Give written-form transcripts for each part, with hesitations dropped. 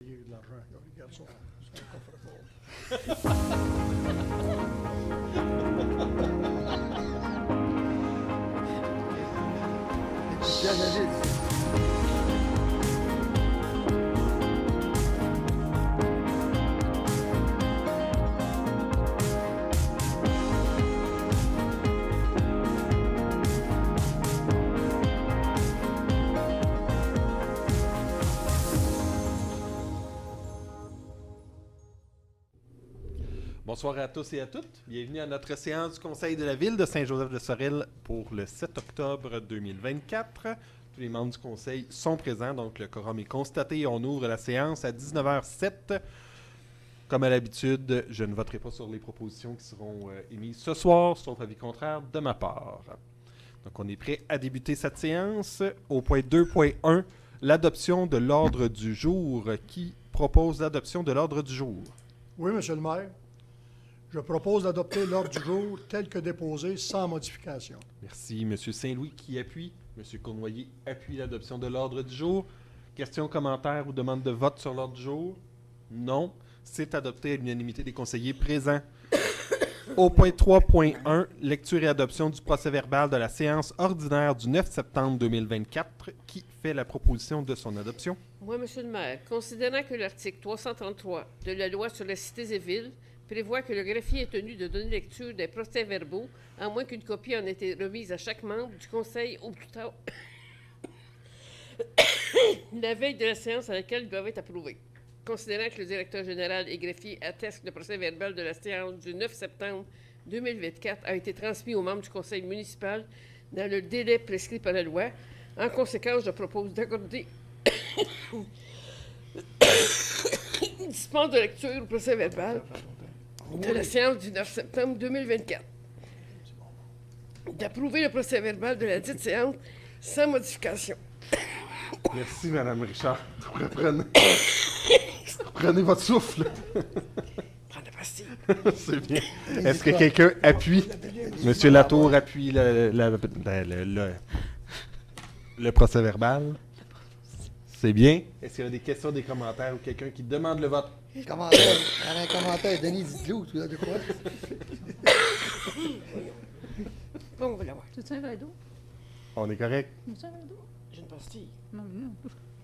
Il y a eu de l'argent, il garde son coffre-fort. Puis analyse. Bonsoir à tous et à toutes. Bienvenue à notre séance du Conseil de la Ville de Saint-Joseph-de-Sorel pour le 7 octobre 2024. Tous les membres du Conseil sont présents, donc le quorum est constaté et on ouvre la séance à 19h07. Comme à l'habitude, je ne voterai pas sur les propositions qui seront émises ce soir, sauf avis contraire de ma part. Donc on est prêt à débuter cette séance. Au point 2.1, l'adoption de l'ordre du jour. Qui propose l'adoption de l'ordre du jour? Oui, Monsieur le maire. Je propose d'adopter l'ordre du jour tel que déposé sans modification. Merci. M. Saint-Louis qui appuie. M. Cournoyer appuie l'adoption de l'ordre du jour. Questions, commentaires ou demandes de vote sur l'ordre du jour? Non. C'est adopté à l'unanimité des conseillers présents. Au point 3.1, lecture et adoption du procès-verbal de la séance ordinaire du 9 septembre 2024. Qui fait la proposition de son adoption? Oui, Monsieur le maire. Considérant que l'article 333 de la loi sur les cités et villes prévoit que le greffier est tenu de donner lecture des procès-verbaux, à moins qu'une copie en ait été remise à chaque membre du conseil au plus tard la veille de la séance à laquelle ils doivent être approuvés. Considérant que le directeur général et greffier attestent que le procès-verbal de la séance du 9 septembre 2024 a été transmis aux membres du conseil municipal dans le délai prescrit par la loi, en conséquence, je propose d'accorder une dispense de lecture au procès-verbal de la séance du 9 septembre 2024. D'approuver le procès-verbal de la dite séance sans modification. Merci, Mme Richard. Reprenez votre souffle. Prends la pastille. C'est bien. Est-ce que quelqu'un appuie? Monsieur Latour appuie le procès-verbal. C'est bien. Est-ce qu'il y a des questions, des commentaires ou quelqu'un qui demande le vote? Commentaire. Un commentaire. Denis, dites-le, tu as de quoi? Bon, on va l'avoir. Tu un verre d'eau? On est correct? Tu un verre d'eau? J'ai une pastille. Non, non.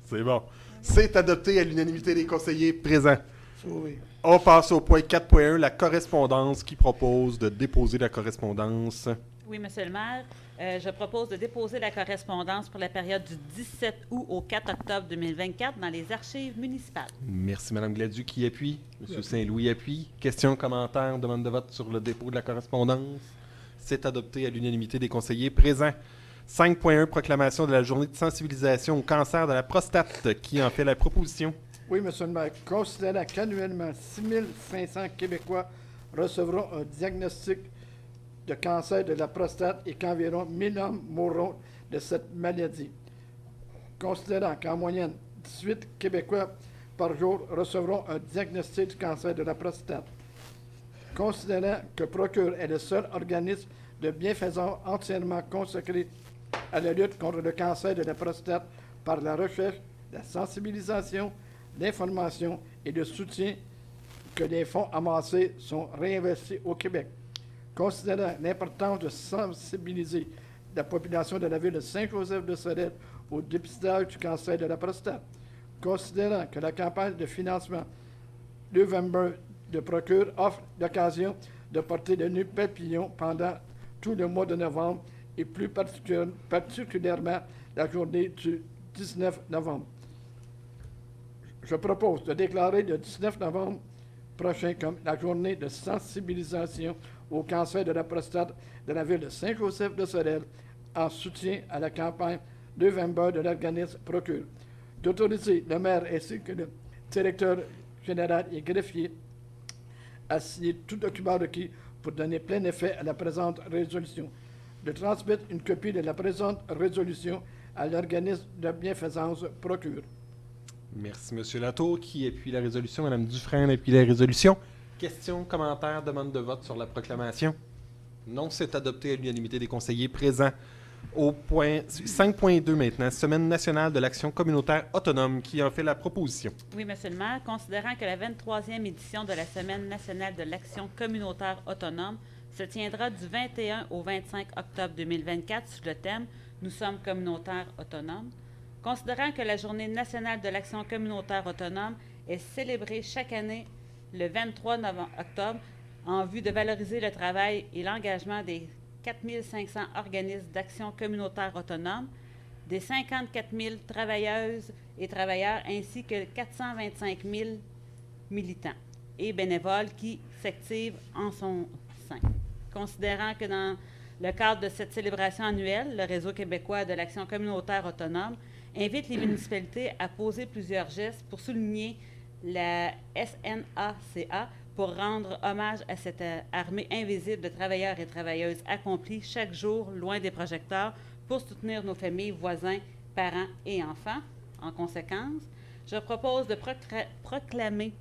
C'est bon. C'est adopté à l'unanimité des conseillers présents. Oui. On passe au point 4.1, la correspondance, qui propose de déposer la correspondance. Oui, Monsieur le maire, je propose de déposer la correspondance pour la période du 17 août au 4 octobre 2024 dans les archives municipales. Merci, Mme Gladu, qui appuie. M. Saint-Louis appuie. Questions, commentaires, demande de vote sur le dépôt de la correspondance. C'est adopté à l'unanimité des conseillers présents. 5.1, proclamation de la journée de sensibilisation au cancer de la prostate. Qui en fait la proposition? Oui, Monsieur le maire. Considérant qu'annuellement 6500 Québécois recevront un diagnostic de cancer de la prostate et qu'environ 1000 hommes mourront de cette maladie. Considérant qu'en moyenne 18 Québécois par jour recevront un diagnostic du cancer de la prostate. Considérant que Procure est le seul organisme de bienfaisance entièrement consacré à la lutte contre le cancer de la prostate par la recherche, la sensibilisation, l'information et le soutien que les fonds amassés sont réinvestis au Québec. Considérant l'importance de sensibiliser la population de la ville de Saint-Joseph-de-Sorel au dépistage du cancer de la prostate. Considérant que la campagne de financement November de Procure offre l'occasion de porter le nœud papillon pendant tout le mois de novembre et plus particulièrement la journée du 19 novembre. Je propose de déclarer le 19 novembre prochain comme la journée de sensibilisation au cancer de la prostate de la ville de Saint-Joseph-de-Sorel en soutien à la campagne November de l'organisme Procure. D'autoriser le maire ainsi que le directeur général et greffier à signer tout document requis pour donner plein effet à la présente résolution. De transmettre une copie de la présente résolution à l'organisme de bienfaisance Procure. Merci, M. Latour, qui appuie la résolution. Mme Dufresne appuie la résolution. Questions, commentaires, demande de vote sur la proclamation? Non, c'est adopté à l'unanimité des conseillers présents. Au point 5.2 maintenant, Semaine nationale de l'action communautaire autonome, qui en fait la proposition. Oui, Monsieur le maire, considérant que la 23e édition de la Semaine nationale de l'action communautaire autonome se tiendra du 21 au 25 octobre 2024 sous le thème « Nous sommes communautaires autonomes », considérant que la Journée nationale de l'action communautaire autonome est célébrée chaque année le 23 octobre en vue de valoriser le travail et l'engagement des 4 500 organismes d'action communautaire autonome, des 54 000 travailleuses et travailleurs ainsi que 425 000 militants et bénévoles qui s'activent en son sein. Considérant que dans le cadre de cette célébration annuelle, le Réseau québécois de l'action communautaire autonome invite les municipalités à poser plusieurs gestes pour souligner la SNACA pour rendre hommage à cette armée invisible de travailleurs et travailleuses accomplis chaque jour loin des projecteurs pour soutenir nos familles, voisins, parents et enfants. En conséquence, je propose de proclamer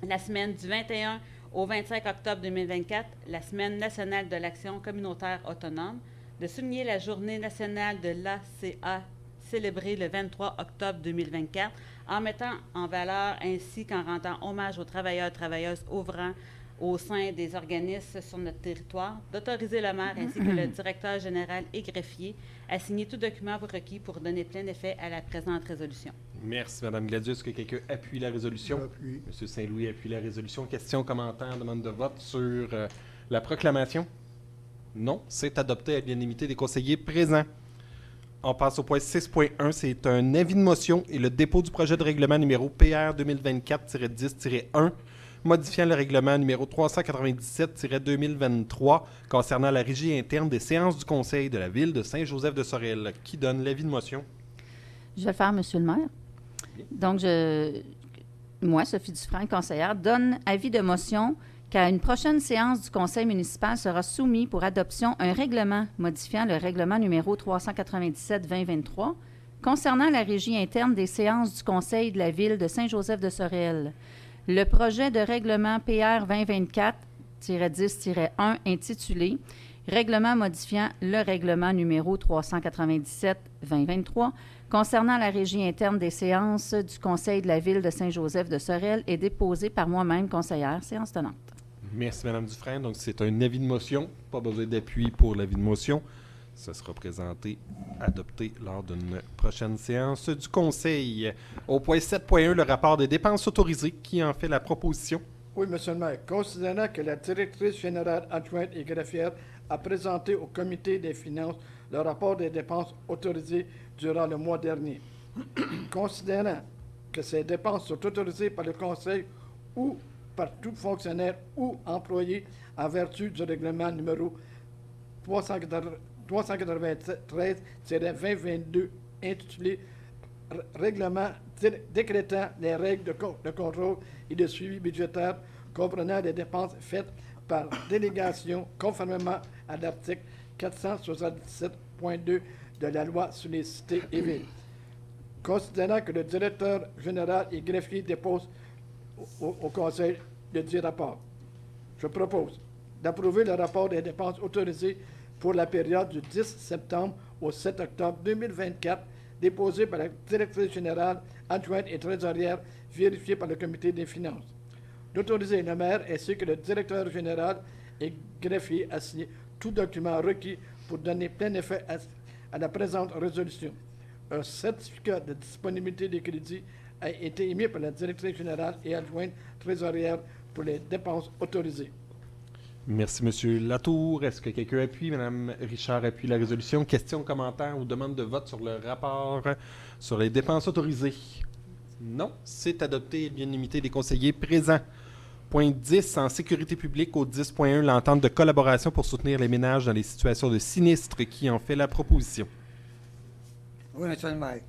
la semaine du 21 au 25 octobre 2024, la Semaine nationale de l'action communautaire autonome, de souligner la Journée nationale de l'ACA célébrée le 23 octobre 2024, en mettant en valeur ainsi qu'en rendant hommage aux travailleurs et travailleuses œuvrant au sein des organismes sur notre territoire, d'autoriser le maire ainsi que le directeur général et greffier à signer tout document requis pour donner plein effet à la présente résolution. Merci, Mme Gladius. Est-ce que quelqu'un appuie la résolution? J'appuie. M. Saint-Louis appuie la résolution. Questions, commentaires, demande de vote sur la proclamation? Non, c'est adopté à l'unanimité des conseillers présents. On passe au point 6.1, c'est un avis de motion et le dépôt du projet de règlement numéro PR 2024-10-1, modifiant le règlement numéro 397-2023 concernant la régie interne des séances du Conseil de la Ville de Saint-Joseph-de-Sorel. Qui donne l'avis de motion? Je vais le faire, Monsieur le maire. Donc, moi, Sophie Dufresne, conseillère, donne avis de motion qu'à une prochaine séance du Conseil municipal sera soumis pour adoption un règlement modifiant le règlement numéro 397-2023 concernant la régie interne des séances du Conseil de la Ville de Saint-Joseph-de-Sorel. Le projet de règlement PR 2024-10-1 intitulé « Règlement modifiant le règlement numéro 397-2023 concernant la régie interne des séances du Conseil de la Ville de Saint-Joseph-de-Sorel » est déposé par moi-même, conseillère, séance tenante. Merci, Mme Dufresne. Donc, c'est un avis de motion. Pas besoin d'appui pour l'avis de motion. Ça sera présenté, adopté lors d'une prochaine séance du Conseil. Au point 7.1, le rapport des dépenses autorisées. Qui en fait la proposition? Oui, Monsieur le maire. Considérant que la directrice générale adjointe et greffière a présenté au comité des finances le rapport des dépenses autorisées durant le mois dernier. Considérant que ces dépenses sont autorisées par le Conseil ou par tout fonctionnaire ou employé en vertu du règlement numéro 393-2022 intitulé Règlement décrétant les règles de contrôle et de suivi budgétaire comprenant les dépenses faites par délégation conformément à l'article 477.2 de la loi sur les cités et villes. Considérant que le directeur général et greffier déposent au Conseil de 10 rapports, je propose d'approuver le rapport des dépenses autorisées pour la période du 10 septembre au 7 octobre 2024, déposé par la directrice générale adjointe et trésorière, vérifié par le comité des finances. D'autoriser le maire ainsi que le directeur général et greffier à signer tout document requis pour donner plein effet à la présente résolution. Un certificat de disponibilité des crédits a été émis par la directrice générale et adjointe trésorière pour les dépenses autorisées. Merci, M. Latour. Est-ce que quelqu'un appuie? Mme Richard appuie la résolution. Questions, commentaires ou demandes de vote sur le rapport sur les dépenses autorisées? Non, c'est adopté à l'unanimité des conseillers présents. Point 10, en sécurité publique, au 10.1, l'entente de collaboration pour soutenir les ménages dans les situations de sinistre. Qui en fait la proposition? Oui, Monsieur le maire.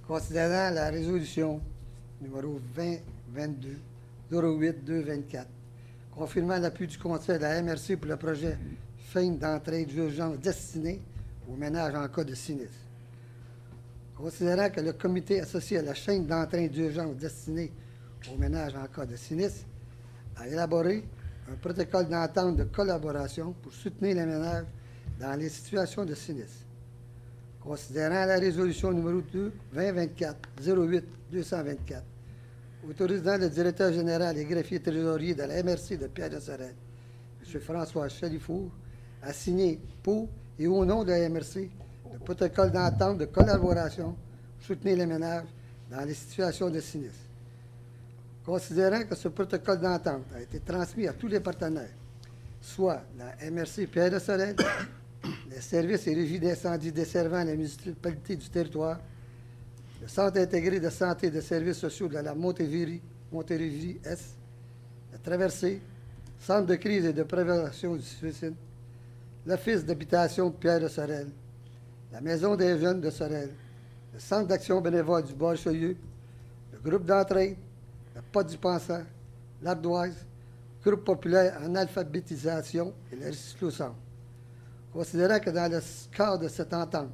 Considérant la résolution numéro 2022-08-224, confirmant l'appui du Conseil de la MRC pour le projet fin d'entrée d'urgence destiné aux ménages en cas de sinistre. Considérant que le comité associé à la chaîne d'entrain d'urgence destinée aux ménages en cas de sinistre a élaboré un protocole d'entente de collaboration pour soutenir les ménages dans les situations de sinistre. Considérant la résolution numéro 2024-08-224, autorisant le directeur général et greffier trésorier de la MRC de Pierre-de-Sorel, M. François Chalifour, a signé pour et au nom de la MRC le protocole d'entente de collaboration pour soutenir les ménages dans les situations de sinistre. Considérant que ce protocole d'entente a été transmis à tous les partenaires, soit la MRC Pierre-de-Sorel, les services et régies d'incendie desservant les municipalités du territoire, le Centre intégré de santé et de services sociaux de la Montérégie-Est, la Traversée, Centre de crise et de prévention du suicide, l'Office d'habitation de Pierre-de-Sorel, la Maison des jeunes de Sorel, le Centre d'action bénévole du Bord-Chaulieu, le groupe d'entraide, la Pas du Pensant, l'Ardoise, groupe populaire en alphabétisation et le Recyclo-Centre. Considérant que dans le cadre de cette entente,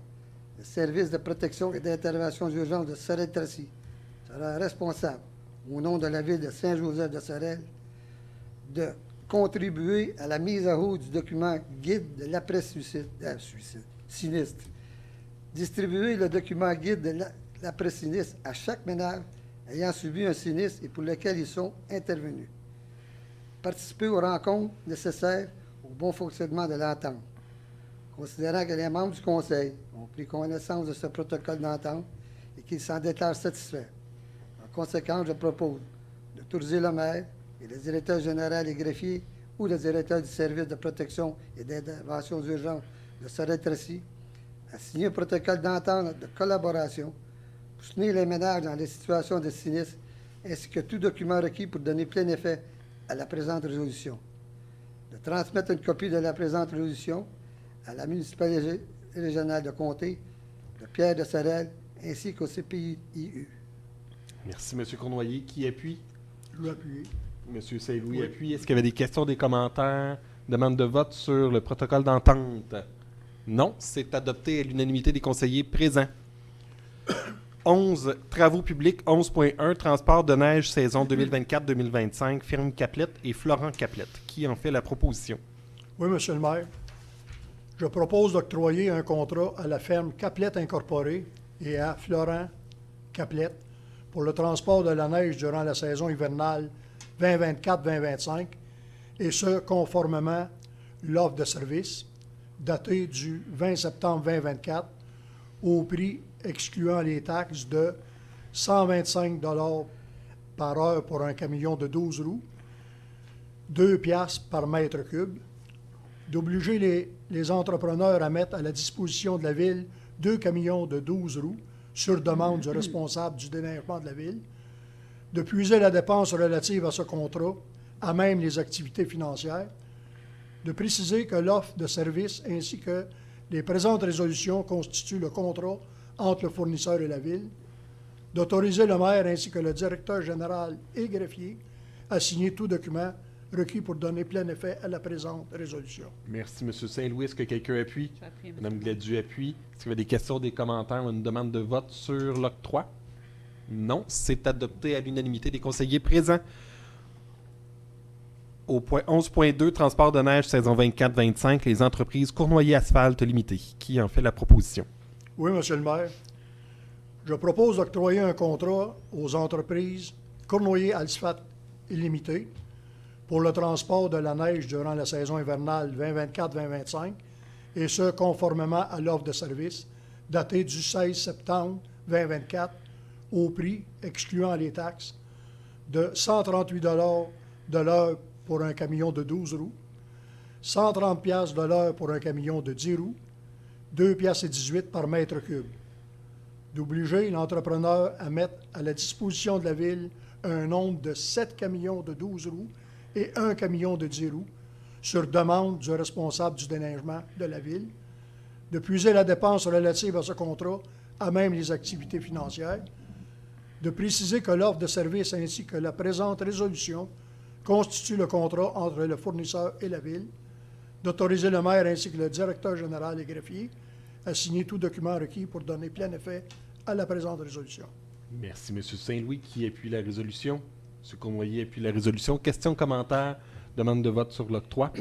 le service de protection et d'intervention d'urgence de Sorel-Tracy sera responsable, au nom de la ville de Saint-Joseph-de-Sorel, de contribuer à la mise à jour du document guide de l'après-sinistre, distribuer le document guide de l'après-sinistre à chaque ménage ayant subi un sinistre et pour lequel ils sont intervenus, participer aux rencontres nécessaires au bon fonctionnement de l'entente. Considérant que les membres du Conseil ont pris connaissance de ce protocole d'entente et qu'ils s'en déclarent satisfaits, en conséquence, je propose d'autoriser le maire et le directeur général et greffier ou le directeur du service de protection et d'intervention d'urgence de Sorel-Tracy à signer un protocole d'entente de collaboration pour soutenir les ménages dans les situations de sinistre ainsi que tout document requis pour donner plein effet à la présente résolution. De transmettre une copie de la présente résolution à la municipalité régionale de Comté, de Pierre-de-Sorel, ainsi qu'au CPIU. Merci, M. Cournoyer. Qui appuie? Je veux appuyer. M. Saint-Louis Oui. appuie. Est-ce qu'il y avait des questions, des commentaires, demande de vote sur le protocole d'entente? Non, c'est adopté à l'unanimité des conseillers présents. 11. Travaux publics 11.1. Transport de neige saison 2024-2025. Firme Caplet et Florent Caplet. Qui en fait la proposition? Oui, Monsieur le maire. Je propose d'octroyer un contrat à la ferme Caplet Incorporée et à Florent Caplet pour le transport de la neige durant la saison hivernale 2024-2025, et ce, conformément l'offre de service datée du 20 septembre 2024 au prix excluant les taxes de 125 $ par heure pour un camion de 12 roues, 2 piastres par mètre cube, d'obliger les entrepreneurs à mettre à la disposition de la Ville 2 camions de 12 roues sur demande du responsable du déneigement de la Ville, de puiser la dépense relative à ce contrat à même les activités financières, de préciser que l'offre de service ainsi que les présentes résolutions constituent le contrat entre le fournisseur et la Ville, d'autoriser le maire ainsi que le directeur général et greffier à signer tout document requis pour donner plein effet à la présente résolution. Merci, M. Saint-Louis. Est-ce que quelqu'un appuie? J'appuie, M. Mme Gladu appuie. Est-ce qu'il y a des questions, des commentaires ou une demande de vote sur l'octroi? Non, c'est adopté à l'unanimité des conseillers présents. Au point 11.2, transport de neige saison 24-25, les entreprises Cournoyer Asphalte Limitées. Qui en fait la proposition? Oui, Monsieur le maire. Je propose d'octroyer un contrat aux entreprises Cournoyer Asphalte Illimité pour le transport de la neige durant la saison hivernale 2024-2025, et ce, conformément à l'offre de service datée du 16 septembre 2024 au prix, excluant les taxes, de 138 $ de l'heure pour un camion de 12 roues, 130 piastres de l'heure pour un camion de 10 roues, 2 piastres et 18 par mètre cube. D'obliger l'entrepreneur à mettre à la disposition de la Ville un nombre de 7 camions de 12 roues et un camion de 10 roues sur demande du responsable du déneigement de la Ville, de puiser la dépense relative à ce contrat à même les activités financières, de préciser que l'offre de service ainsi que la présente résolution constituent le contrat entre le fournisseur et la Ville, d'autoriser le maire ainsi que le directeur général et greffier à signer tout document requis pour donner plein effet à la présente résolution. Merci, M. Saint-Louis. Qui appuie la résolution? M. Cournoyer appuie la résolution. Questions, commentaires, demande de vote sur l'octroi?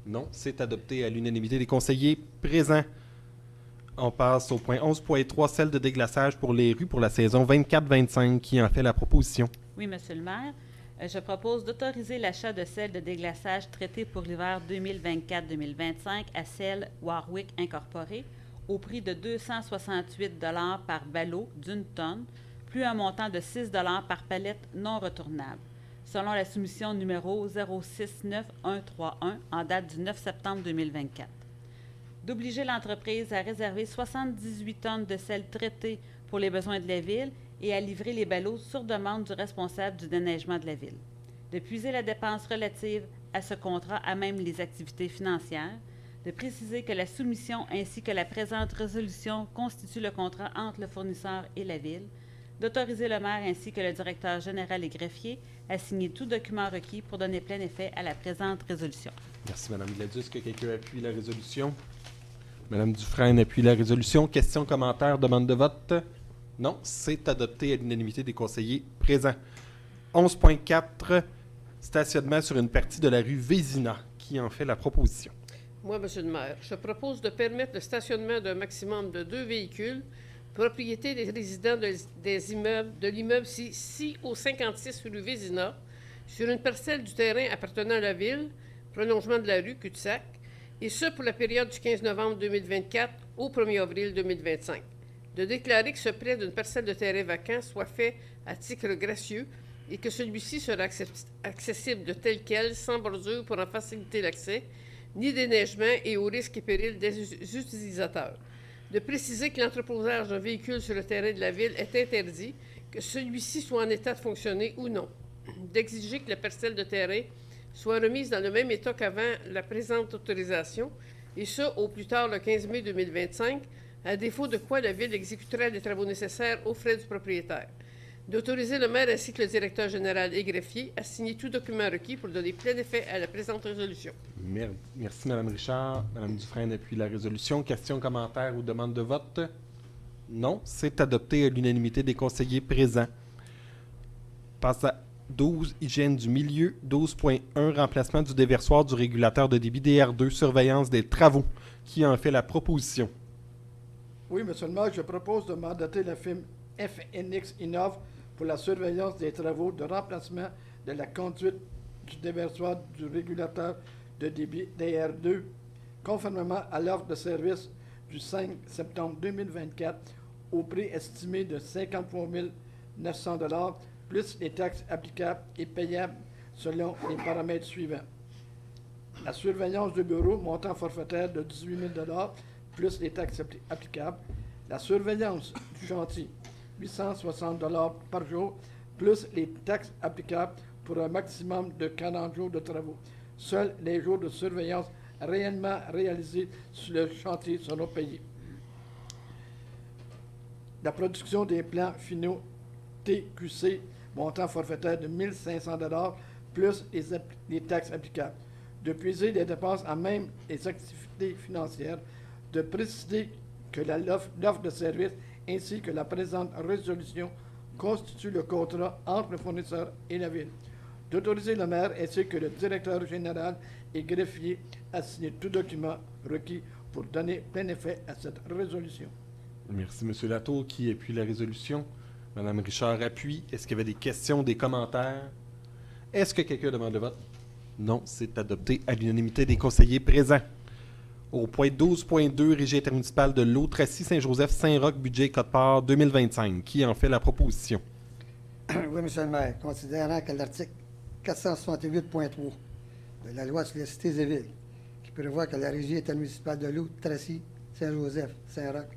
Non, c'est adopté à l'unanimité des conseillers présents. On passe au point 11.3, celle de déglaçage pour les rues pour la saison 24-25. Qui en fait la proposition? Oui, Monsieur le maire. Je propose d'autoriser l'achat de sel de déglaçage traité pour l'hiver 2024-2025 à Sel Warwick Incorporé au prix de 268 $ par ballot d'une tonne, plus un montant de 6 $ par palette non retournable, selon la soumission numéro 069131 en date du 9 septembre 2024. D'obliger l'entreprise à réserver 78 tonnes de sel traité pour les besoins de la Ville et à livrer les ballots sur demande du responsable du déneigement de la Ville. De puiser la dépense relative à ce contrat à même les activités financières. De préciser que la soumission ainsi que la présente résolution constituent le contrat entre le fournisseur et la Ville. D'autoriser le maire ainsi que le directeur général et greffier à signer tout document requis pour donner plein effet à la présente résolution. Merci, Mme Gladys. Est-ce que quelqu'un appuie la résolution? Mme Dufresne appuie la résolution. Questions, commentaires, demande de vote? Non, c'est adopté à l'unanimité des conseillers présents. 11.4, stationnement sur une partie de la rue Vézina. Qui en fait la proposition? Moi, Monsieur le maire, je propose de permettre le stationnement d'un maximum de 2 véhicules, propriété des résidents de l'immeuble 6 au 56 rue Vézina, sur une parcelle du terrain appartenant à la Ville, prolongement de la rue Cul-de-Sac, et ce pour la période du 15 novembre 2024 au 1er avril 2025. De déclarer que ce prêt d'une parcelle de terrain vacant soit fait à titre gracieux et que celui-ci sera accessible de tel quel, sans bordure pour en faciliter l'accès, ni déneigement et aux risques et périls des utilisateurs. De préciser que l'entreposage d'un véhicule sur le terrain de la Ville est interdit, que celui-ci soit en état de fonctionner ou non. D'exiger que la parcelle de terrain soit remise dans le même état qu'avant la présente autorisation, et ce, au plus tard le 15 mai 2025, à défaut de quoi la Ville exécutera les travaux nécessaires aux frais du propriétaire. D'autoriser le maire ainsi que le directeur général et greffier à signer tout document requis pour donner plein effet à la présente résolution. Merci, Mme Richard. Mme Dufresne appuie la résolution. Questions, commentaires ou demande de vote? Non, c'est adopté à l'unanimité des conseillers présents. Passe à 12, hygiène du milieu. 12.1, remplacement du déversoir du régulateur de débit DR2, surveillance des travaux. Qui en fait la proposition? Oui, Monsieur le maire, je propose de mandater la firme FNX Innov pour la surveillance des travaux de remplacement de la conduite du déversoir du régulateur de débit DR2, conformément à l'offre de service du 5 septembre 2024 au prix estimé de 53 900 $, plus les taxes applicables et payables selon les paramètres suivants. La surveillance du bureau, montant forfaitaire de 18 000 $, plus les taxes applicables. La surveillance du chantier, 860 $ par jour, plus les taxes applicables pour un maximum de 40 jours de travaux. Seuls les jours de surveillance réellement réalisés sur le chantier seront payés. La production des plans finaux TQC, montant forfaitaire de 1 500 $, plus les taxes applicables. De puiser les dépenses à même les activités financières, de préciser que l'offre de service ainsi que la présente résolution constituent le contrat entre le fournisseur et la Ville. D'autoriser le maire ainsi que le directeur général et greffier à signer tout document requis pour donner plein effet à cette résolution. Merci, M. Latour. Qui appuie la résolution? Mme Richard appuie. Est-ce qu'il y avait des questions, des commentaires? Est-ce que quelqu'un demande le vote? Non, c'est adopté à l'unanimité des conseillers présents. Au point 12.2, Régie intermunicipale de l'eau, Tracy, Saint-Joseph, Saint-Roch, budget Côte-Part 2025. Qui en fait la proposition? Oui, M. le maire, considérant que l'article 468.3 de la loi sur les cités et villes, qui prévoit que la Régie intermunicipale de l'eau, Tracy, Saint-Joseph, Saint-Roch,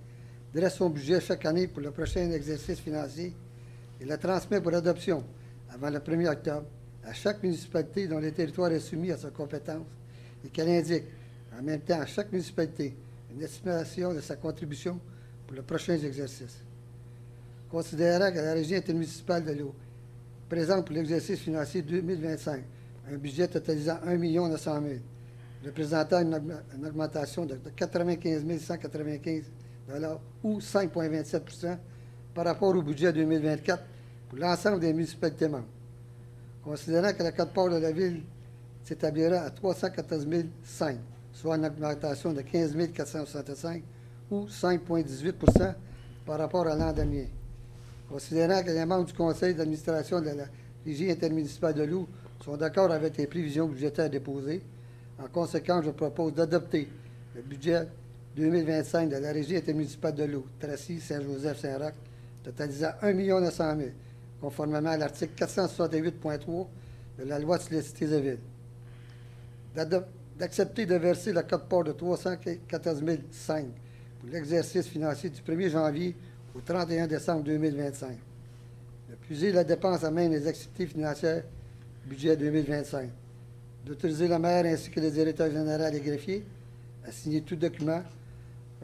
dresse son budget chaque année pour le prochain exercice financier et le transmet pour adoption avant le 1er octobre à chaque municipalité dont le territoire est soumis à sa compétence et qu'elle indique en même temps à chaque municipalité une estimation de sa contribution pour le prochain exercice. Considérant que la Régie intermunicipale de l'eau présente pour l'exercice financier 2025 un budget totalisant 1 900 000, représentant une augmentation de 95 195 $ ou 5,27 % par rapport au budget 2024 pour l'ensemble des municipalités membres. Considérant que la quote-part de la Ville s'établira à 314 500, soit une augmentation de 15 465 ou 5,18 par rapport à l'an dernier. Considérant que les membres du conseil d'administration de la Régie intermunicipale de l'eau sont d'accord avec les prévisions budgétaires déposées, en conséquence, je propose d'adopter le budget 2025 de la Régie intermunicipale de l'eau, Tracy, Saint-Joseph-Saint-Roch, totalisant 1 900 000, conformément à l'article 468.3 de la loi de Cité et Ville. D'accepter de verser le code-part de 314 500 pour l'exercice financier du 1er janvier au 31 décembre 2025. De puiser la dépense à même des activités financières budget 2025. D'autoriser le maire ainsi que le directeur général et greffier à signer tout document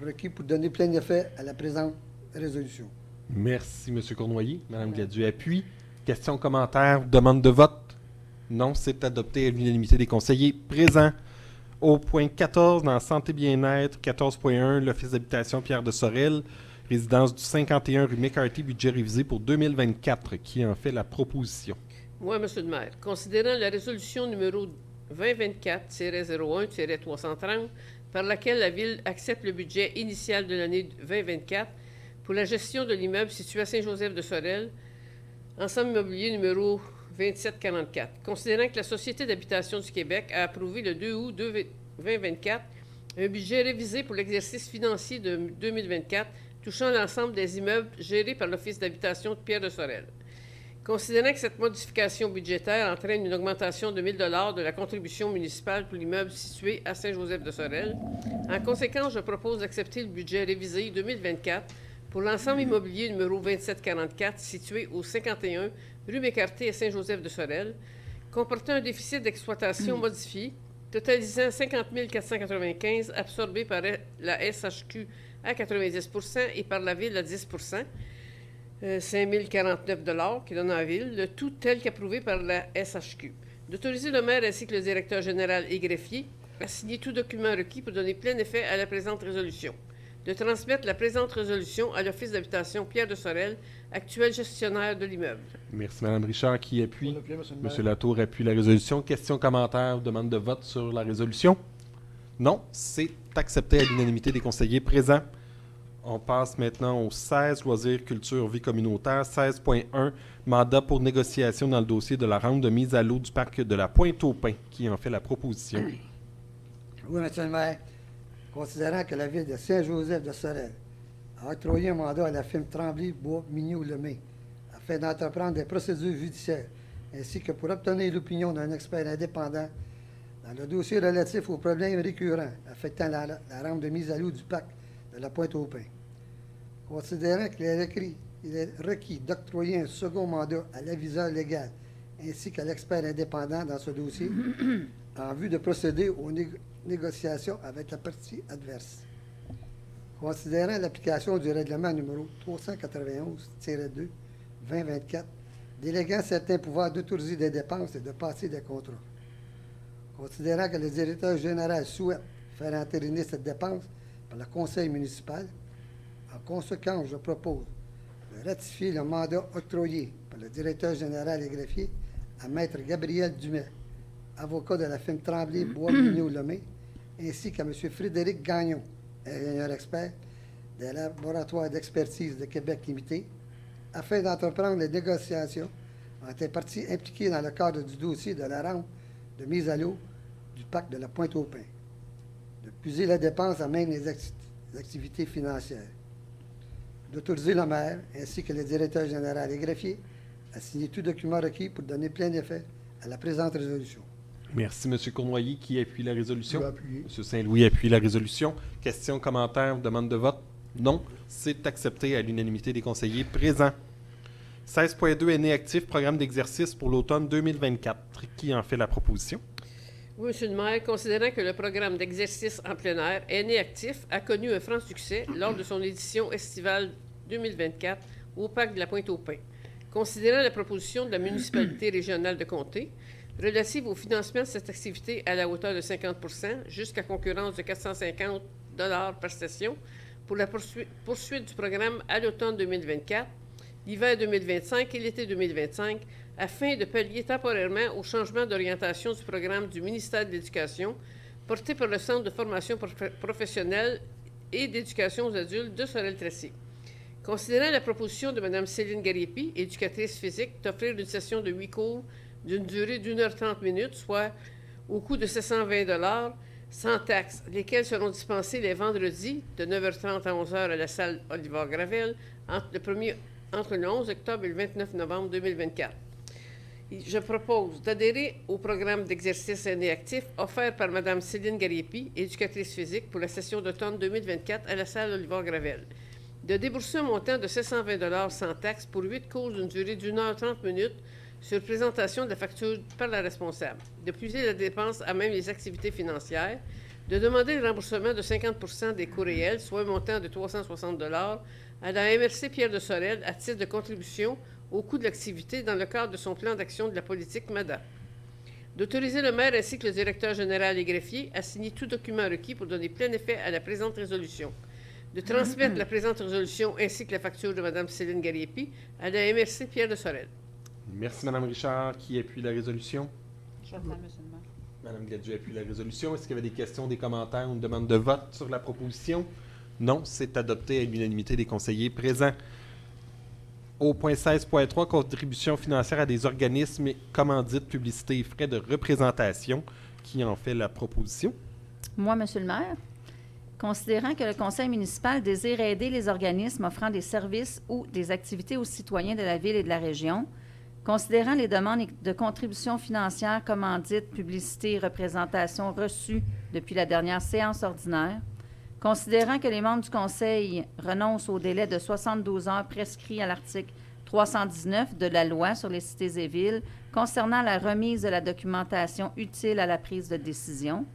requis pour donner plein effet à la présente résolution. Merci, M. Cournoyer. Mme Gladu appuie. Questions, commentaires, demande de vote? Non, c'est adopté à l'unanimité des conseillers présents. Au point 14, dans Santé Bien-être, 14.1, l'Office d'habitation Pierre de Sorel, résidence du 51 rue McCarthy, budget révisé pour 2024. Qui en fait la proposition? Moi, M. le maire, considérant la résolution numéro 2024-01-330, par laquelle la Ville accepte le budget initial de l'année 2024 pour la gestion de l'immeuble situé à Saint-Joseph-de-Sorel, ensemble immobilier numéro 2744. Considérant que la Société d'habitation du Québec a approuvé le 2 août 2024 un budget révisé pour l'exercice financier de 2024 touchant l'ensemble des immeubles gérés par l'Office d'habitation de Pierre de Sorel. Considérant que cette modification budgétaire entraîne une augmentation de 1 000 $ de la contribution municipale pour l'immeuble situé à Saint-Joseph-de-Sorel, en conséquence, je propose d'accepter le budget révisé 2024 pour l'ensemble immobilier numéro 2744 situé au 51 rue McCarthy à Saint-Joseph-de-Sorel, comportant un déficit d'exploitation modifié totalisant 50 495 absorbés par la SHQ à 90 % et par la Ville à 10 %. 5 049 $ qui donne en ville, le tout tel qu'approuvé par la SHQ. D'autoriser le maire ainsi que le directeur général et greffier à signer tout document requis pour donner plein effet à la présente résolution. De transmettre la présente résolution à l'Office d'habitation Pierre de Sorel, actuel gestionnaire de l'immeuble. Merci, Mme Richard, qui appuie. Pour le pied, monsieur le maire. M. Latour appuie la résolution. Questions, commentaires, demande de vote sur la résolution? Non, c'est accepté à l'unanimité des conseillers présents. On passe maintenant au 16, loisirs, culture, vie communautaire. 16.1, mandat pour négociation dans le dossier de la rente de mise à l'eau du parc de la Pointe-aux-Pins. Qui en fait la proposition? Oui, monsieur le maire. Considérant que la Ville de Saint-Joseph-de-Sorel a octroyé un mandat à la firme Tremblay-Bois-Mignoux-Lemay afin d'entreprendre des procédures judiciaires ainsi que pour obtenir l'opinion d'un expert indépendant dans le dossier relatif aux problèmes récurrents affectant la rampe de mise à l'eau du parc de la Pointe-aux-Pins. Considérant qu'il est requis d'octroyer un second mandat à l'aviseur légal ainsi qu'à l'expert indépendant dans ce dossier en vue de procéder aux négociations avec la partie adverse. Considérant l'application du règlement numéro 391-2-2024, déléguant certains pouvoirs d'autoriser des dépenses et de passer des contrats. Considérant que le directeur général souhaite faire entériner cette dépense par le conseil municipal, en conséquence, je propose de ratifier le mandat octroyé par le directeur général et greffier à Maître Gabriel Dumais, avocat de la firme Tremblay-Bois-Mignoux-Lemay, ainsi qu'à M. Frédéric Gagnon, ingénieur expert des laboratoires d'expertise de Québec Limité, afin d'entreprendre les négociations entre les parties impliquées dans le cadre du dossier de la rampe de mise à l'eau du parc de la Pointe-aux-Pins, de puiser la dépense à même les activités financières, d'autoriser le maire ainsi que le directeur général et greffier à signer tout document requis pour donner plein effet à la présente résolution. Merci, M. Cournoyer, qui appuie la résolution. Je vais appuyer. M. Saint-Louis appuie la résolution. Questions, commentaires, demande de vote? Non, c'est accepté à l'unanimité des conseillers présents. 16.2, aînés actifs, programme d'exercice pour l'automne 2024. Qui en fait la proposition? Oui, M. le maire, considérant que le programme d'exercice en plein air Aînés actifs a connu un franc succès lors de son édition estivale 2024 au parc de la Pointe-aux-Pins. Considérant la proposition de la municipalité régionale de Comté relative au financement de cette activité à la hauteur de 50 % jusqu'à concurrence de 450 $ par station pour la poursuite du programme à l'automne 2024, l'hiver 2025 et l'été 2025, afin de pallier temporairement au changement d'orientation du programme du ministère de l'Éducation porté par le Centre de formation professionnelle et d'éducation aux adultes de Sorel-Tracy. Considérant la proposition de Mme Céline Gariepi, éducatrice physique, d'offrir une session de 8 cours d'une durée d'1h30, soit au coût de 720 sans taxes, lesquels seront dispensés les vendredis de 9h30 à 11h à la salle Olivard-Gravel entre le 11 octobre et le 29 novembre 2024. Je propose d'adhérer au programme d'exercice aîné actif offert par Mme Céline Gariepi, éducatrice physique, pour la session d'automne 2024 à la salle Olivard-Gravel. De débourser un montant de 720 sans taxes pour 8 cours d'une durée d'1h30 sur présentation de la facture par la responsable. De puiser la dépense à même les activités financières. De demander le remboursement de 50 des coûts réels, soit un montant de 360 à la MRC Pierre de Sorel à titre de contribution au coût de l'activité dans le cadre de son plan d'action de la politique MADA. D'autoriser le maire ainsi que le directeur général et greffier à signer tout document requis pour donner plein effet à la présente résolution. De transmettre la présente résolution ainsi que la facture de Mme Céline Gariepi à la MRC Pierre de Sorel. Merci, Mme Richard. Qui appuie la résolution? Je vais le faire, Monsieur le maire. Mme Gladu appuie la résolution. Est-ce qu'il y avait des questions, des commentaires ou une demande de vote sur la proposition? Non, c'est adopté à l'unanimité des conseillers présents. Au point 16.3, contribution financière à des organismes, commandites, publicité et frais de représentation. Qui en fait la proposition? Moi, Monsieur le maire, considérant que le conseil municipal désire aider les organismes offrant des services ou des activités aux citoyens de la ville et de la région, considérant les demandes de contributions financières, commandites, publicité et représentation reçues depuis la dernière séance ordinaire, considérant que les membres du conseil renoncent au délai de 72 heures prescrit à l'article 319 de la loi sur les cités et villes concernant la remise de la documentation utile à la prise de décision,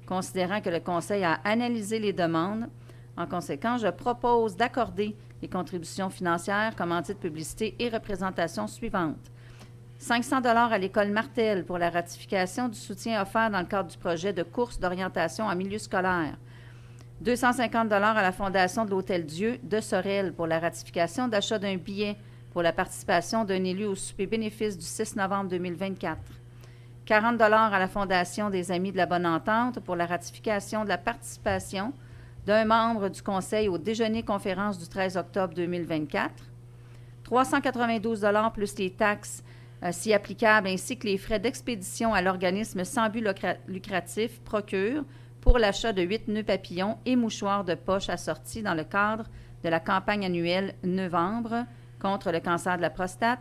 considérant que le conseil a analysé les demandes, en conséquence, je propose d'accorder les contributions financières, commandites, publicité et représentation suivantes. 500 $ à l'école Martel pour la ratification du soutien offert dans le cadre du projet de course d'orientation en milieu scolaire. 250 $ à la Fondation de l'Hôtel Dieu de Sorel pour la ratification d'achat d'un billet pour la participation d'un élu au souper bénéfice du 6 novembre 2024. 40 $ à la Fondation des Amis de la Bonne Entente pour la ratification de la participation d'un membre du Conseil au déjeuner-conférence du 13 octobre 2024. 392 $ plus les taxes si applicables, ainsi que les frais d'expédition à l'organisme sans but lucratif Procure pour l'achat de 8 nœuds papillons et mouchoirs de poche assortis dans le cadre de la campagne annuelle Novembre contre le cancer de la prostate.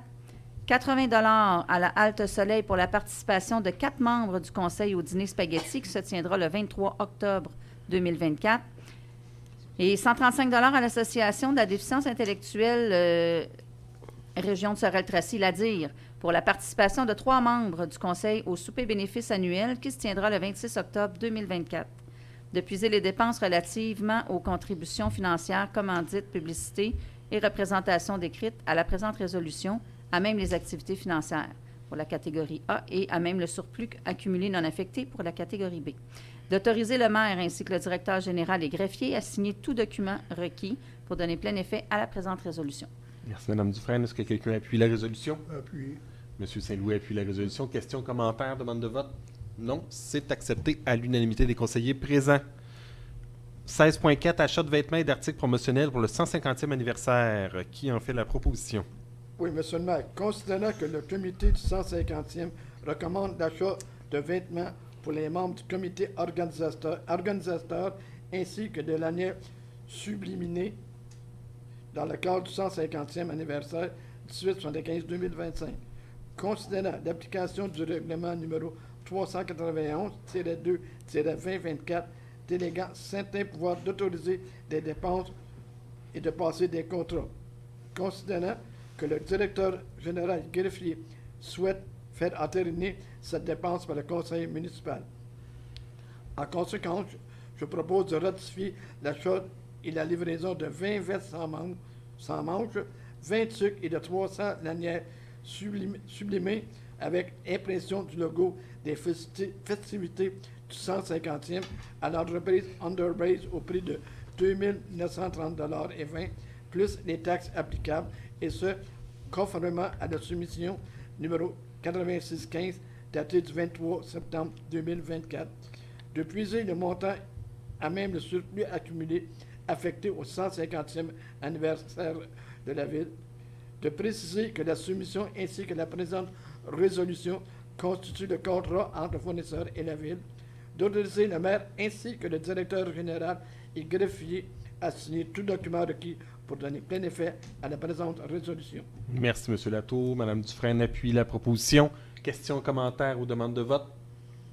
80 $ à la Halte Soleil pour la participation de 4 membres du Conseil au dîner spaghetti qui se tiendra le 23 octobre 2024. Et 135 $ à l'Association de la déficience intellectuelle Région de Sorel-Tracy, l'ADIR, pour la participation de 3 membres du Conseil au souper bénéfice annuel qui se tiendra le 26 octobre 2024. De puiser les dépenses relativement aux contributions financières, commandites, publicité et représentations décrites à la présente résolution, à même les activités financières pour la catégorie A et à même le surplus accumulé non affecté pour la catégorie B. D'autoriser le maire ainsi que le directeur général et greffier à signer tout document requis pour donner plein effet à la présente résolution. Merci, Mme Dufresne. Est-ce que quelqu'un appuie la résolution? Appuyé. M. Saint-Louis appuie la résolution. Questions, commentaires, demande de vote? Non, c'est accepté à l'unanimité des conseillers présents. 16.4, achat de vêtements et d'articles promotionnels pour le 150e anniversaire. Qui en fait la proposition? Oui, Monsieur le maire, considérant que le comité du 150e recommande l'achat de vêtements pour les membres du comité organisateur ainsi que de l'année subliminée dans le cadre du 150e anniversaire 1875-2025. Considérant l'application du règlement numéro 391-2-2024 déléguant certains pouvoirs d'autoriser des dépenses et de passer des contrats. Considérant que le directeur général greffier souhaite faire entériner cette dépense par le conseil municipal. En conséquence, je propose de ratifier l'achat et la livraison de 20 vestes sans manches, 20 sucres et de 300 lanières sublimées avec impression du logo des festivités du 150e à l'entreprise Underbase au prix de 2 930,20 $ plus les taxes applicables, et ce, conformément à la soumission numéro 8615 datée du 23 septembre 2024. De puiser le montant à même le surplus accumulé affectés au 150e anniversaire de la Ville, de préciser que la soumission ainsi que la présente résolution constituent le contrat entre le fournisseur et la Ville, d'autoriser le maire ainsi que le directeur général et greffier à signer tout document requis pour donner plein effet à la présente résolution. Merci, M. Latour. Mme Dufresne appuie la proposition. Questions, commentaires ou demandes de vote?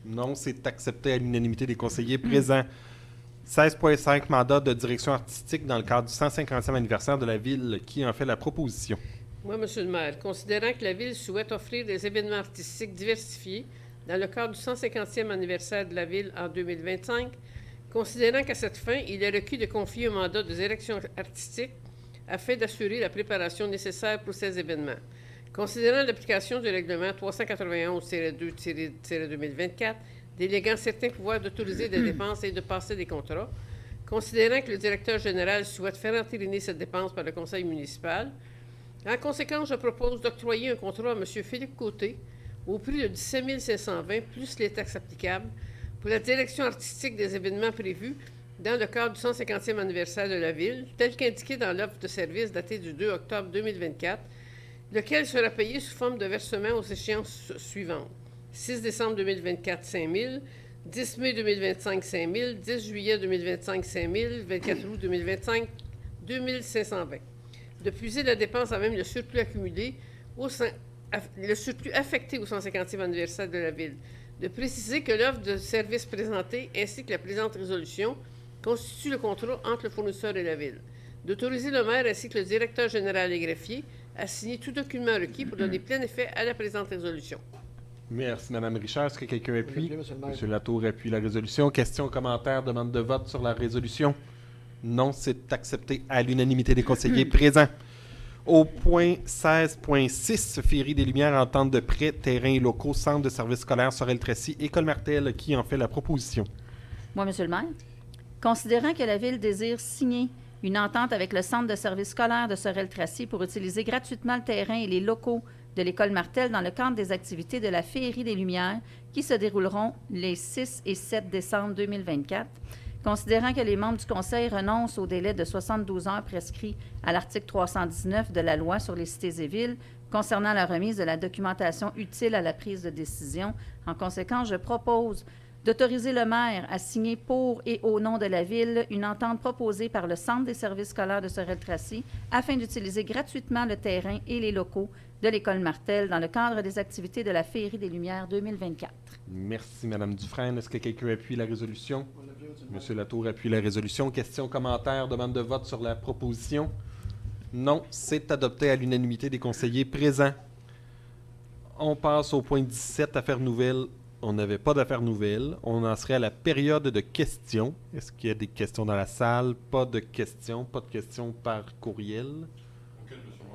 Non, c'est accepté à l'unanimité des conseillers présents. 16.5, mandat de direction artistique dans le cadre du 150e anniversaire de la Ville. Qui en fait la proposition? Moi, M. le maire, considérant que la Ville souhaite offrir des événements artistiques diversifiés dans le cadre du 150e anniversaire de la Ville en 2025, considérant qu'à cette fin, il est requis de confier un mandat de direction artistique afin d'assurer la préparation nécessaire pour ces événements. Considérant l'application du règlement 391-2-2024, déléguant certains pouvoirs d'autoriser des dépenses et de passer des contrats, considérant que le directeur général souhaite faire entériner cette dépense par le conseil municipal, en conséquence, je propose d'octroyer un contrat à M. Philippe Côté au prix de 17 520 plus les taxes applicables pour la direction artistique des événements prévus dans le cadre du 150e anniversaire de la Ville, tel qu'indiqué dans l'offre de service datée du 2 octobre 2024, lequel sera payé sous forme de versement aux échéances suivantes. 6 décembre 2024, 5 000, 10 mai 2025, 5 000, 10 juillet 2025, 5 000, 24 août 2025, 2 520. De puiser la dépense à même le surplus accumulé, le surplus affecté au 150e anniversaire de la Ville. De préciser que l'offre de service présentée ainsi que la présente résolution constitue le contrat entre le fournisseur et la Ville. D'autoriser le maire ainsi que le directeur général et greffier à signer tout document requis pour donner plein effet à la présente résolution. Merci, Mme Richard. Est-ce que quelqu'un appuie? Appuie, Monsieur le maire. M. Latour appuie la résolution. Questions, commentaires, demande de vote sur la résolution? Non, c'est accepté à l'unanimité des conseillers présents. Au point 16.6, Féerie des Lumières, entente de prêt, terrains et locaux, centre de services scolaires Sorel-Tracy, École Martel. Qui en fait la proposition? Moi, Monsieur le maire, considérant que la Ville désire signer une entente avec le Centre de services scolaires de Sorel-Tracy pour utiliser gratuitement le terrain et les locaux de l'École Martel dans le cadre des activités de la Féerie des Lumières qui se dérouleront les 6 et 7 décembre 2024, considérant que les membres du Conseil renoncent au délai de 72 heures prescrit à l'article 319 de la Loi sur les cités et villes concernant la remise de la documentation utile à la prise de décision, en conséquence, je propose d'autoriser le maire à signer pour et au nom de la Ville une entente proposée par le Centre des services scolaires de Sorel-Tracy afin d'utiliser gratuitement le terrain et les locaux de l'École Martel dans le cadre des activités de la Féerie des Lumières 2024. Merci, Mme Dufresne. Est-ce que quelqu'un appuie la résolution? M. Latour appuie la résolution. Questions, commentaires, demande de vote sur la proposition? Non, c'est adopté à l'unanimité des conseillers présents. On passe au point 17, affaires nouvelles. On n'avait pas d'affaires nouvelles. On en serait à la période de questions. Est-ce qu'il y a des questions dans la salle? Pas de questions. Pas de questions par courriel.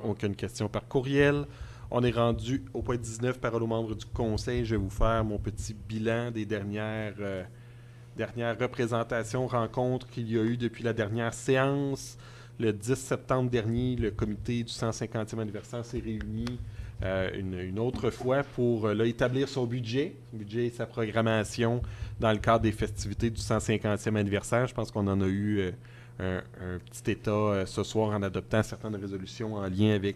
Aucune question par courriel. On est rendu au point 19, parole aux membres du conseil. Je vais vous faire mon petit bilan des dernières représentations, rencontres qu'il y a eu depuis la dernière séance. Le 10 septembre dernier, le comité du 150e anniversaire s'est réuni une autre fois pour établir son budget et sa programmation dans le cadre des festivités du 150e anniversaire. Je pense qu'on en a eu un petit état ce soir en adoptant certaines résolutions en lien avec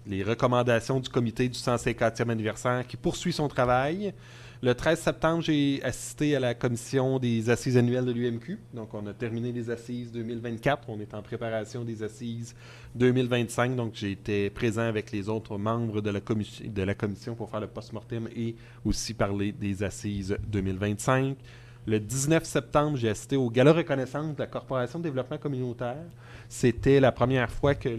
les recommandations du comité du 150e anniversaire qui poursuit son travail. Le 13 septembre, j'ai assisté à la commission des assises annuelles de l'UMQ. Donc, on a terminé les assises 2024. On est en préparation des assises 2025. Donc, j'ai été présent avec les autres membres de la commission pour faire le post-mortem et aussi parler des assises 2025. Le 19 septembre, j'ai assisté au gala reconnaissance de la Corporation de développement communautaire. C'était la première fois que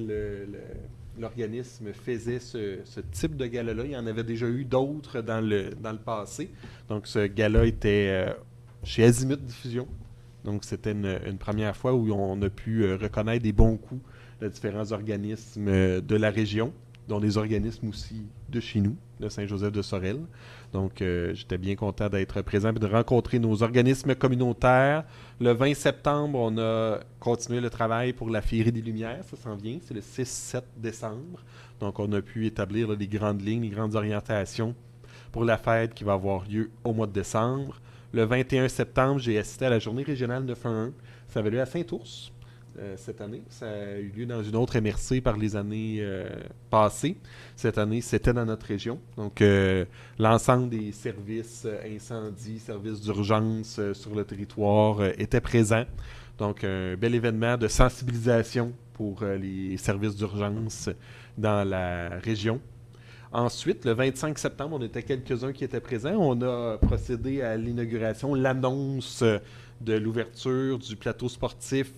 l'organisme faisait ce type de gala-là. Il y en avait déjà eu d'autres dans le passé. Donc, ce gala était chez Azimut Diffusion. Donc, c'était une première fois où on a pu reconnaître des bons coups de différents organismes de la région, dont des organismes aussi de chez nous, de Saint-Joseph de Sorel. Donc, j'étais bien content d'être présent et de rencontrer nos organismes communautaires. Le 20 septembre, on a continué le travail pour la Féerie des Lumières. Ça s'en vient, c'est le 6-7 décembre. Donc, on a pu établir les grandes lignes, les grandes orientations pour la fête qui va avoir lieu au mois de décembre. Le 21 septembre, j'ai assisté à la journée régionale 911. Ça avait lieu à Saint-Ours. cette année. Ça a eu lieu dans une autre MRC par les années passées. Cette année, c'était dans notre région. Donc, l'ensemble des services incendie, services d'urgence sur le territoire étaient présents. Donc, un bel événement de sensibilisation pour les services d'urgence dans la région. Ensuite, le 25 septembre, on était quelques-uns qui étaient présents. On a procédé à l'inauguration, l'annonce de l'ouverture du plateau sportif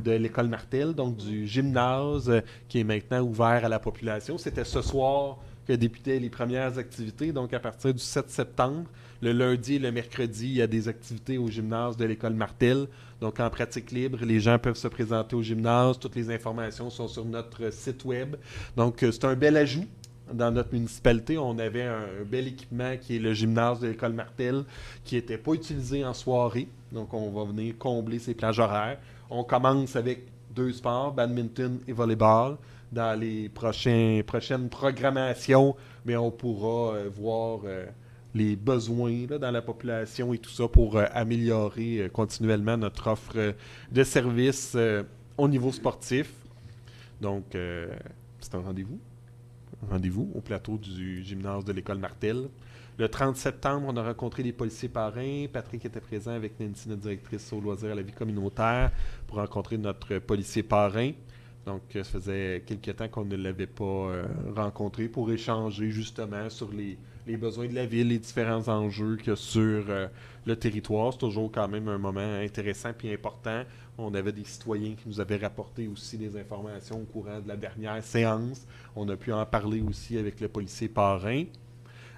de l'école Martel, donc du gymnase qui est maintenant ouvert à la population. C'était ce soir que débutaient les premières activités, donc à partir du 7 septembre. Le lundi et le mercredi, il y a des activités au gymnase de l'école Martel. Donc en pratique libre, les gens peuvent se présenter au gymnase. Toutes les informations sont sur notre site web. Donc c'est un bel ajout. Dans notre municipalité, on avait un bel équipement qui est le gymnase de l'école Martel qui n'était pas utilisé en soirée. Donc, on va venir combler ces plages horaires. On commence avec 2 sports, badminton et volleyball. Dans les prochaines programmations, mais on pourra voir les besoins là, dans la population et tout ça pour améliorer continuellement notre offre de services au niveau sportif. Donc, c'est un rendez-vous au plateau du gymnase de l'école Martel. Le 30 septembre, on a rencontré les policiers parrains. Patrick était présent avec Nancy, notre directrice au loisir à la vie communautaire, pour rencontrer notre policier parrain. Donc, ça faisait quelques temps qu'on ne l'avait pas rencontré pour échanger justement sur les besoins de la ville, les différents enjeux qu'il y a sur le territoire. C'est toujours quand même un moment intéressant et important. On avait des citoyens qui nous avaient rapporté aussi des informations au courant de la dernière séance. On a pu en parler aussi avec le policier parrain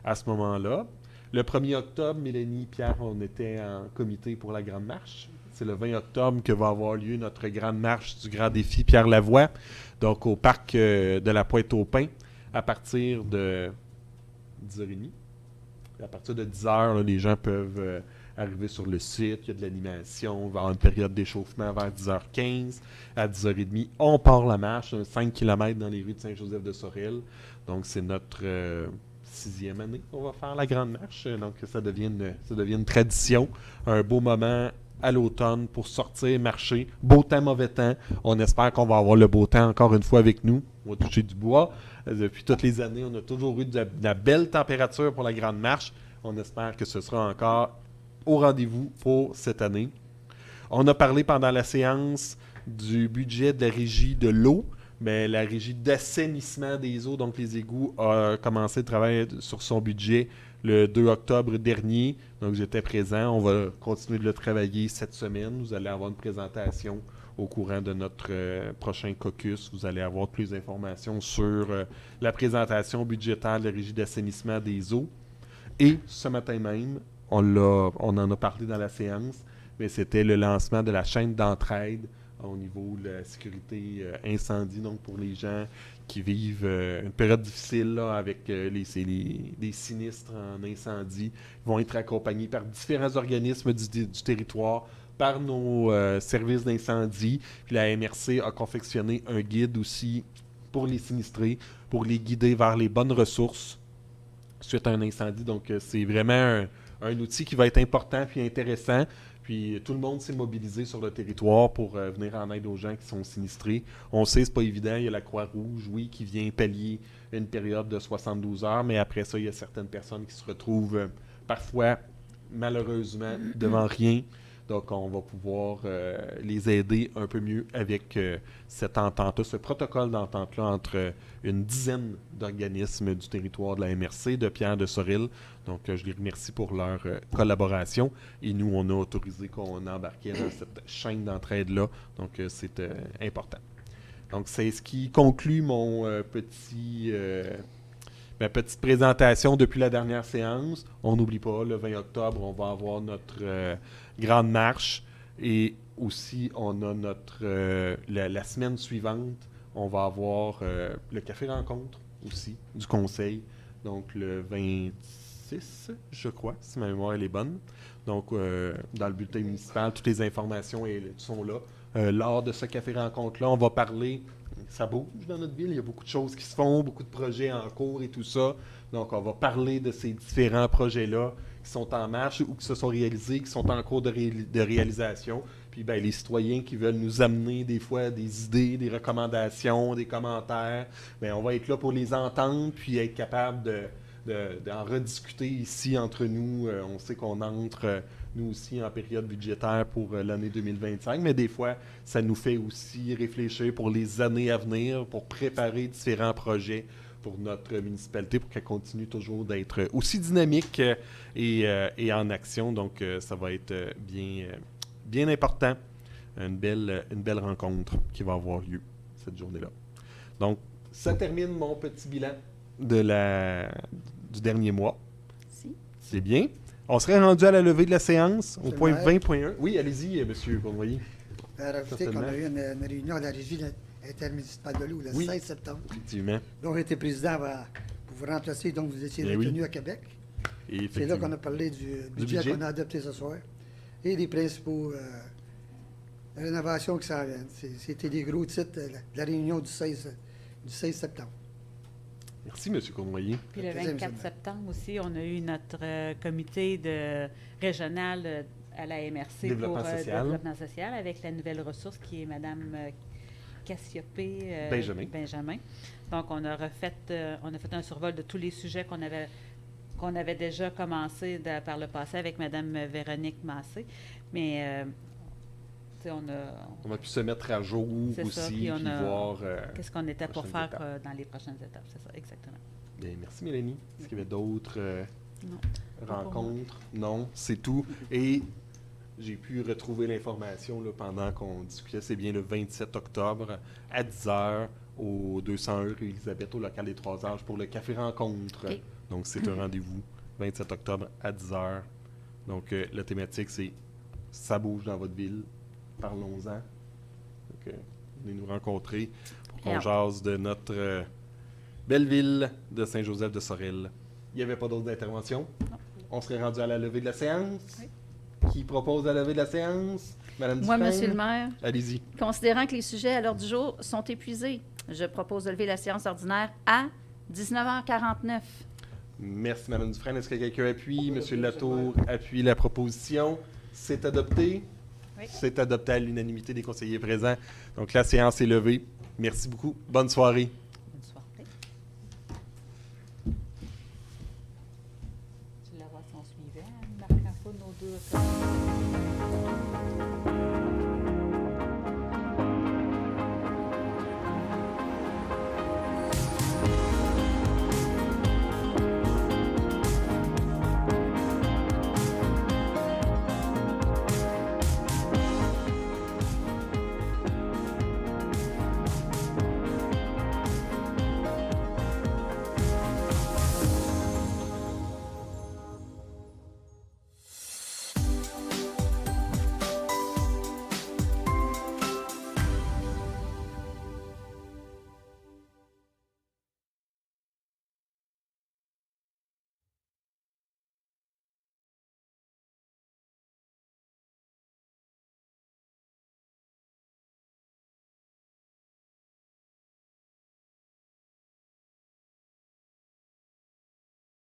à ce moment-là. Le 1er octobre, Mélanie, Pierre, on était en comité pour la Grande Marche. C'est le 20 octobre que va avoir lieu notre Grande Marche du Grand Défi Pierre Lavoie, donc au parc de la Pointe-aux-Pins, à partir de 10h30. À partir de 10h, là, les gens peuvent arriver sur le site, il y a de l'animation, on va avoir une période d'échauffement vers 10h15. À 10h30, on part la marche, 5 km dans les rues de Saint-Joseph-de-Sorel. Donc, c'est notre 6e année qu'on va faire la Grande Marche. Donc, ça devient une tradition, un beau moment à l'automne pour sortir, marcher. Beau temps, mauvais temps. On espère qu'on va avoir le beau temps encore une fois avec nous. On va toucher du bois. Depuis toutes les années, on a toujours eu de la belle température pour la Grande Marche. On espère que ce sera encore au rendez-vous pour cette année. On a parlé pendant la séance du budget de la régie de l'eau, mais la régie d'assainissement des eaux, donc les égouts, a commencé le travail sur son budget le 2 octobre dernier. Donc j'étais présent. On va continuer de le travailler cette semaine. Vous allez avoir une présentation au courant de notre prochain caucus. Vous allez avoir toutes les informations sur la présentation budgétaire de la régie d'assainissement des eaux. Et ce matin même, on en a parlé dans la séance, mais c'était le lancement de la chaîne d'entraide au niveau de la sécurité incendie, donc pour les gens qui vivent une période difficile là, avec des sinistres en incendie, vont être accompagnés par différents organismes du territoire, par nos services d'incendie. Puis la MRC a confectionné un guide aussi pour les sinistrés, pour les guider vers les bonnes ressources suite à un incendie. Donc, c'est vraiment un outil qui va être important et intéressant. Puis tout le monde s'est mobilisé sur le territoire pour venir en aide aux gens qui sont sinistrés. On sait que c'est pas évident. Il y a la Croix-Rouge, oui, qui vient pallier une période de 72 heures, mais après ça, il y a certaines personnes qui se retrouvent parfois, malheureusement, devant rien. Donc, on va pouvoir les aider un peu mieux avec cette entente-là, ce protocole d'entente-là entre une dizaine d'organismes du territoire de la MRC, de Pierre de Sorel. Donc, je les remercie pour leur collaboration. Et nous, on a autorisé qu'on embarquait dans cette chaîne d'entraide-là. Donc, c'est important. Donc, c'est ce qui conclut ma petite présentation depuis la dernière séance. On n'oublie pas, le 20 octobre, on va avoir notre grande marche. Et aussi, on a la semaine suivante, on va avoir le café rencontre aussi du conseil. Donc, le 26, je crois, si ma mémoire elle est bonne. Donc, dans le bulletin municipal, toutes les informations sont là. Lors de ce café rencontre-là, on va parler. Ça bouge dans notre ville, il y a beaucoup de choses qui se font, beaucoup de projets en cours et tout ça. Donc, on va parler de ces différents projets-là qui sont en marche ou qui se sont réalisés, qui sont en cours de réalisation. Puis ben, les citoyens qui veulent nous amener des fois des idées, des recommandations, des commentaires, ben, on va être là pour les entendre puis être capable d'en rediscuter ici entre nous. On sait qu'on entre, nous aussi, en période budgétaire pour l'année 2025, mais des fois, ça nous fait aussi réfléchir pour les années à venir, pour préparer différents projets pour notre municipalité, pour qu'elle continue toujours d'être aussi dynamique et en action. Donc, ça va être bien important. Une belle rencontre qui va avoir lieu cette journée-là. Donc, ça termine mon petit bilan du dernier mois. Si. C'est bien. On serait rendu à la levée de la séance au C'est point vrai. 20.1. Oui, allez-y, monsieur Cournoyer. Rajouter qu'on a eu une réunion à la régie intermunicipale de l'eau le Oui. 16 septembre, Effectivement. dont j'étais président pour vous remplacer, donc vous étiez Eh oui. retenu à Québec. Et C'est là effectivement. qu'on a parlé du budget budget. qu'on a adopté ce soir et des principaux rénovations qui s'en viennent. C'était des gros titres de la réunion du 16 septembre. Merci, monsieur Cournoyer. Puis le Plaisir, 24 monsieur. septembre aussi, on a eu notre comité régional à la MRC Développement pour social. développement social avec la nouvelle ressource qui est Mme Cassiopée Benjamin. Donc, on a fait un survol de tous les sujets qu'on avait déjà commencé par le passé avec Mme Véronique Massé. Mais tu sais, On a pu se mettre à jour C'est aussi, ça, puis puis on a- voir... qu'est-ce qu'on était pour prochaines faire étapes. dans les prochaines étapes, c'est ça, exactement. Bien, merci, Mélanie. Est-ce qu'il y avait d'autres Non. Pas pour rencontres? Non, c'est tout. Et j'ai pu retrouver l'information là, pendant qu'on discutait. C'est bien le 27 octobre à 10h au 201 rue Élisabeth, au local des 3 âges, pour le café rencontre. OK. Donc, c'est un rendez-vous 27 octobre à 10h. Donc, la thématique, c'est « Ça bouge dans votre ville, parlons-en ». Donc, venez nous rencontrer pour qu'on Alors. jase de notre belle ville de Saint-Joseph de Sorel. Il n'y avait pas d'autres interventions? On serait rendu à la levée de la séance? Oui. Qui propose la levée de la séance? Madame Moi, Dufresne? Monsieur le maire, Allez-y. considérant que les sujets à l'ordre du jour sont épuisés, je propose de lever la séance ordinaire à 19h49. Merci, Madame Dufresne. Est-ce que quelqu'un appuie? Monsieur Latour appuie la proposition. C'est adopté? Oui. C'est adopté à l'unanimité des conseillers présents. Donc, la séance est levée. Merci beaucoup. Bonne soirée. Bonne soirée. Tu la vois si on suivait, Marc Info, nos deux.